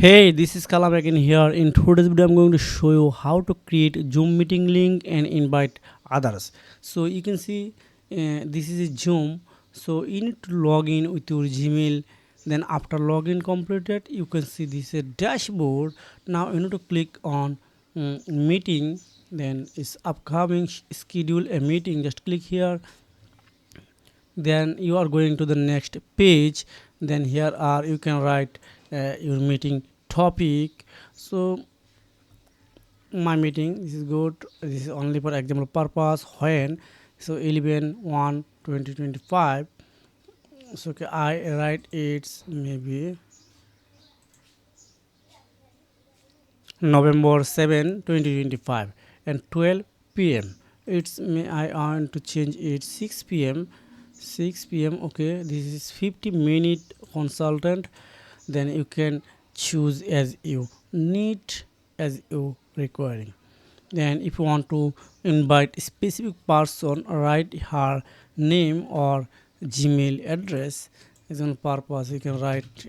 Hey, this is Kalam again here. In today's video, I'm going to show you how to create Zoom meeting link and invite others. So you can see this is a Zoom. So you need to log in with your Gmail. Then after login completed, you can see this is a dashboard. Now you need to click on meeting. Then it's upcoming schedule a meeting. Just click here. Then you are going to the next page. Then here are you can write your meeting topic. So my meeting, this is good, this is only for example purpose. When? So 11/1/2025. So okay, I write it's maybe November 7 2025 and 12 p.m. It's may I want to change it 6 p.m. 6 p.m. Okay, this is 50-minute consultant. Then you can choose as you need, as you requiring. Then if you want to invite a specific person, write her name or Gmail address. As on purpose, you can write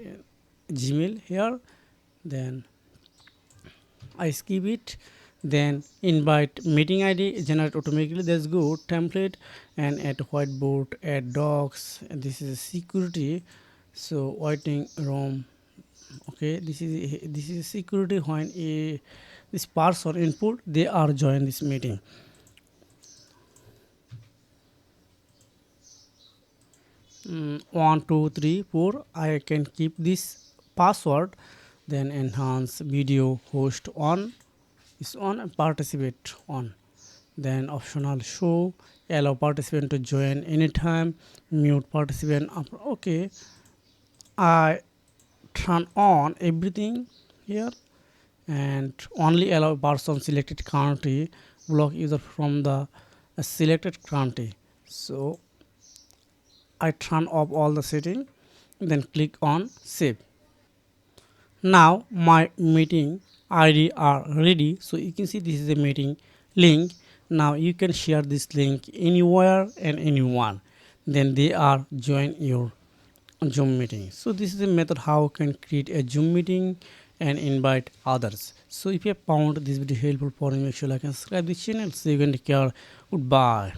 Gmail here. Then I skip it. Then invite meeting ID generate automatically. That's good. Template and add whiteboard, add docs. And this is security. So waiting room. Okay, this is security. When this person input, they are join this meeting. 1 2 3 4. I can keep this password. Then enhance video host on is on and participate on. Then optional show, allow participant to join anytime, mute participant after. Okay, I turn on everything here and only allow person selected country, block user from the selected country. So I turn off all the setting, then click on save. Now my meeting ID are ready. So you can see this is a meeting link. Now you can share this link anywhere and anyone. Then they are join your Zoom meeting. So this is a method how you can create a Zoom meeting and invite others. So if you have found this video helpful for you, make sure like and subscribe this channel. So you can take care. Goodbye.